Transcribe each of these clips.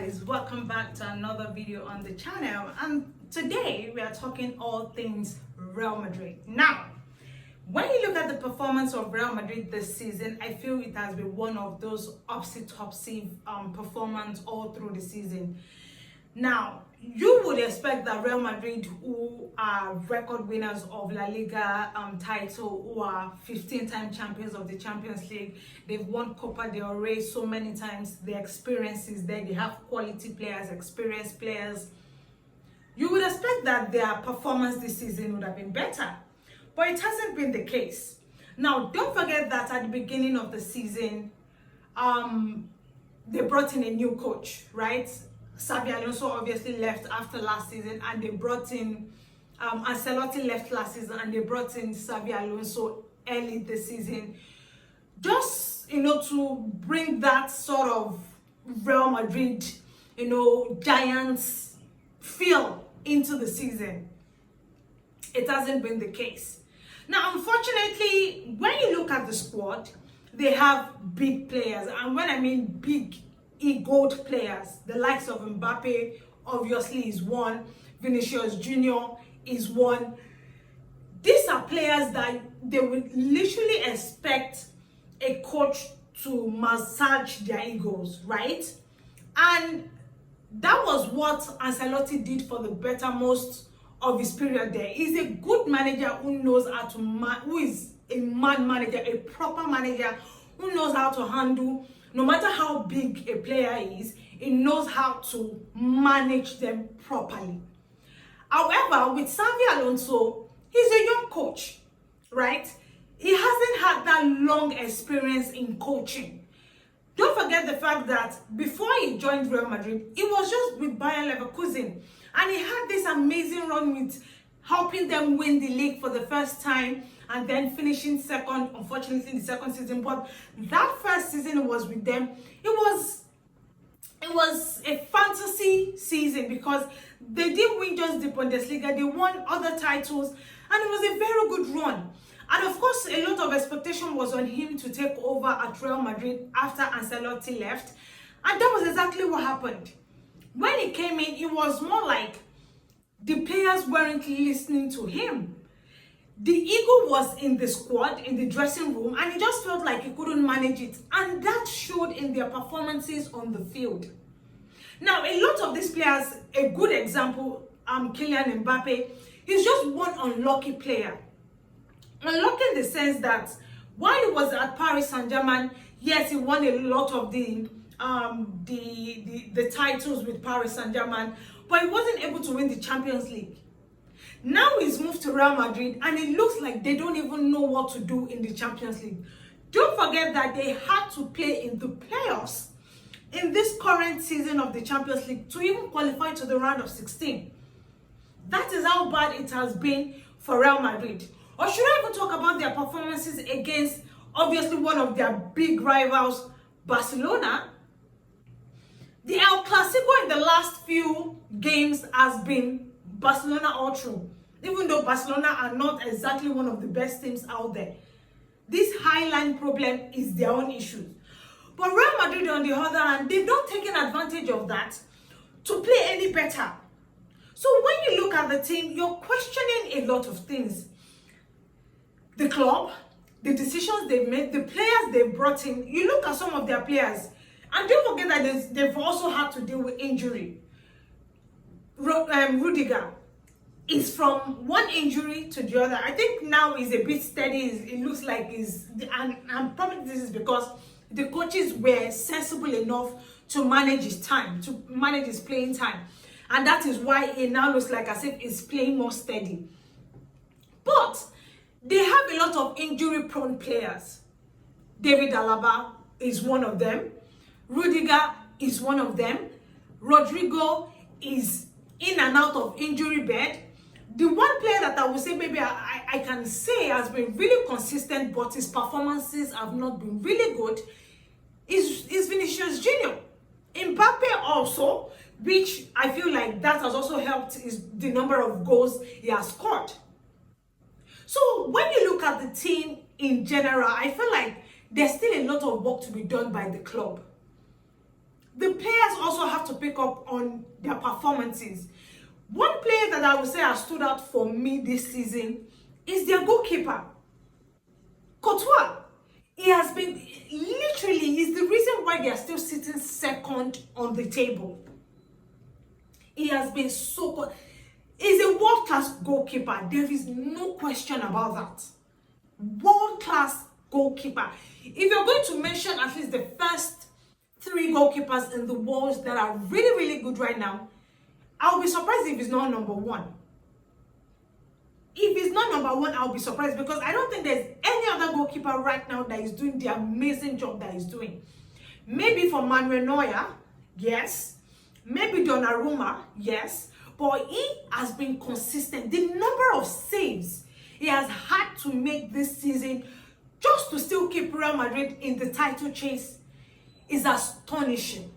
guys, welcome back to another video on the channel, and today we are talking all things Real Madrid. Now, when you look at the performance of Real Madrid this season, I feel it has been one of those upsy-topsy performance all through the season. Now, you would expect that Real Madrid, who are record winners of La Liga title, who are 15-time champions of the Champions League, they've won Copa del Rey so many times, the experience is there, they have quality players, experienced players. You would expect that their performance this season would have been better, but it hasn't been the case. Now, don't forget that at the beginning of the season, they brought in a new coach, right? Xabi Alonso obviously left after last season, and they brought in Ancelotti left last season, and they brought in Xabi Alonso early this season, just to bring that sort of Real Madrid giants feel into the season. It hasn't been the case. Now, unfortunately, when you look at the squad, they have big players, and when I mean big, egoed players, the likes of Mbappe obviously is one, Vinicius Jr. is one. These are players that they would literally expect a coach to massage their egos, right? And that was what Ancelotti did for the bettermost of his period there. He's a good manager who knows how to who is a man manager, a proper manager who knows how to handle. No matter how big a player is, he knows how to manage them properly. However, with Xabi Alonso, he's a young coach, right? He hasn't had that long experience in coaching. Don't forget the fact that before he joined Real Madrid, he was just with Bayer Leverkusen. And he had this amazing run with helping them win the league for the first time, and then finishing second, unfortunately, in the second season. But that first season was with them. It was a fantasy season because they didn't win just the Bundesliga, they won other titles, and it was a very good run. And of course, a lot of expectation was on him to take over at Real Madrid after Ancelotti left. And that was exactly what happened. When he came in, it was more like the players weren't listening to him. The ego was in the squad, in the dressing room, and he just felt like he couldn't manage it. And that showed in their performances on the field. Now, a lot of these players, a good example, Kylian Mbappe, he's just one unlucky player. Unlucky in the sense that while he was at Paris Saint-Germain, yes, he won a lot of the titles with Paris Saint-Germain, but he wasn't able to win the Champions League. Now he's moved to Real Madrid, and it looks like they don't even know what to do in the Champions League. Don't forget that they had to play in the playoffs in this current season of the Champions League to even qualify to the round of 16. That is how bad it has been for Real Madrid. Or should I even talk about their performances against, obviously, one of their big rivals, Barcelona? The El Clasico in the last few games has been Barcelona all through. Even though Barcelona are not exactly one of the best teams out there, this highline problem is their own issue. But Real Madrid, on the other hand, they've not taken advantage of that to play any better. So when you look at the team, you're questioning a lot of things. The club, the decisions they've made, the players they've brought in. You look at some of their players, and don't forget that they've also had to deal with injury. Rudiger is from one injury to the other. I think now he's a bit steady. It looks like and probably this is because the coaches were sensible enough to manage his time, to manage his playing time. And that is why it now looks like as if he's playing more steady. But they have a lot of injury-prone players. David Alaba is one of them. Rudiger is one of them. Rodrigo is in and out of injury bed. The one player that I would say maybe I can say has been really consistent, but his performances have not been really good, is Vinicius Jr. Mbappe also, which I feel like that has also helped is the number of goals he has scored. So when you look at the team in general, I feel like there's still a lot of work to be done by the club. the players also have to pick up on their performances. One player that I would say has stood out for me this season is their goalkeeper, Courtois. He has been literally, is the reason why they are still sitting second on the table. He has been so good. He's a world-class goalkeeper. There is no question about that. World-class goalkeeper. If you're going to mention at least the first 3 goalkeepers in the world that are really, really good right now, I'll be surprised if he's not number 1. If he's not number 1, I'll be surprised, because I don't think there's any other goalkeeper right now that is doing the amazing job that he's doing. Maybe for Manuel Neuer, yes. Maybe Donnarumma, yes. But he has been consistent. The number of saves he has had to make this season just to still keep Real Madrid in the title chase is astonishing.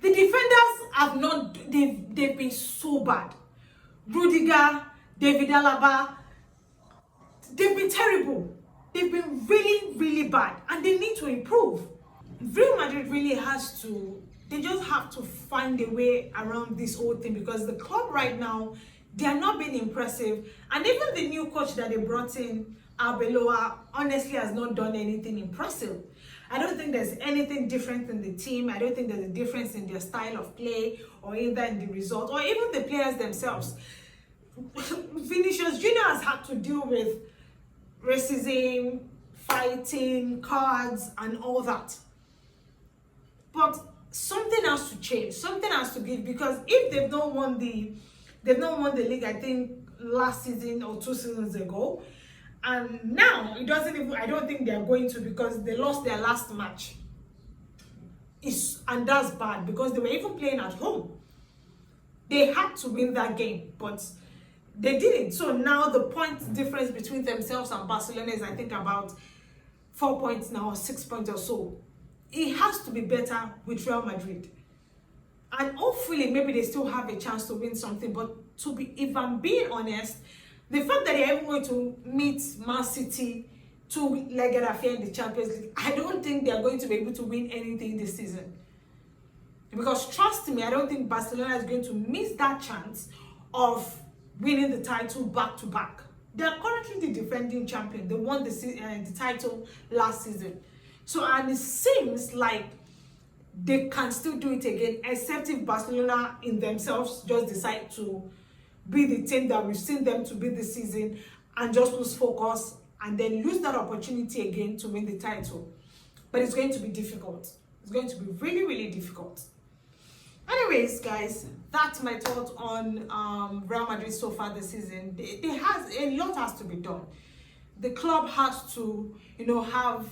The defenders have not, they've been so bad. Rudiger, David Alaba, they've been terrible. They've been really, really bad, and they need to improve. Real Madrid really has to, they just have to find a way around this whole thing, because the club right now, they are not being impressive. And even the new coach that they brought in, Arbeloa, honestly has not done anything impressive. I don't think there's anything different in the team. I don't think there's a difference in their style of play, or either in the result, or even the players themselves. Vinicius Jr. has had to deal with racism, fighting, cards, and all that. But something has to change. Something has to give, because if they've not won the league, I think last season or 2 seasons ago, and now it doesn't even, I don't think they're going to, because they lost their last match. And that's bad, because they were even playing at home. They had to win that game, but they didn't. So now the point difference between themselves and Barcelona is, I think, about 4 points now, or 6 points or so. It has to be better with Real Madrid. And hopefully maybe they still have a chance to win something. But if I'm being honest, the fact that they're even going to meet Man City 2-legged affair in the Champions League, I don't think they're going to be able to win anything this season. Because trust me, I don't think Barcelona is going to miss that chance of winning the title back-to-back. They are currently the defending champion. They won the title last season. So, and it seems like they can still do it again, except if Barcelona in themselves just decide to be the team that we've seen them to be this season, and just lose focus and then lose that opportunity again to win the title. But it's going to be difficult. It's going to be really, really difficult. Anyways, guys, that's my thought on Real Madrid so far this season. A lot has to be done. The club has to, have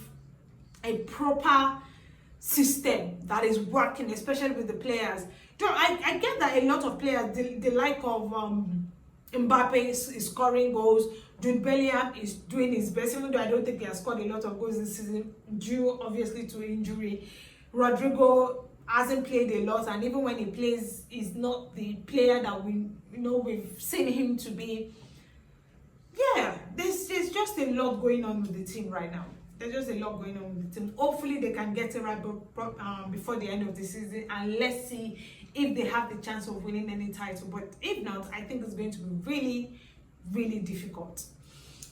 a proper system that is working, especially with the players. I get that a lot of players, the like of Mbappe is scoring goals. Jude Bellingham is doing his best, even though I don't think he has scored a lot of goals this season, due obviously to injury. Rodrigo hasn't played a lot, and even when he plays, he's not the player that we've seen him to be. Yeah, there's just a lot going on with the team right now. There's just a lot going on with the team. Hopefully they can get it right before the end of the season, and let's see if they have the chance of winning any title. But if not, I think it's going to be really, really difficult.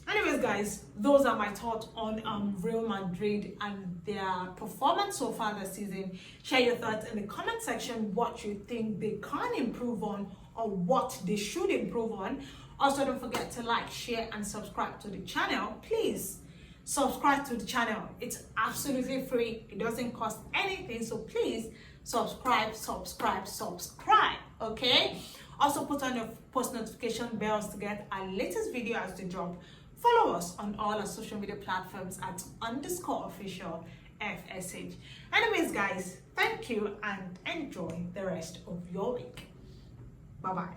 Anyways, guys, those are my thoughts on Real Madrid and their performance so far this season. Share your thoughts in the comment section, what you think they can improve on or what they should improve on. Also, don't forget to like, share, and subscribe to the channel. Please subscribe to the channel. It's absolutely free. It doesn't cost anything. So please subscribe, okay? Also, put on your post notification bells to get our latest video as they drop. Follow us on all our social media platforms at _official FSH. Anyways, guys, thank you and enjoy the rest of your week. Bye-bye.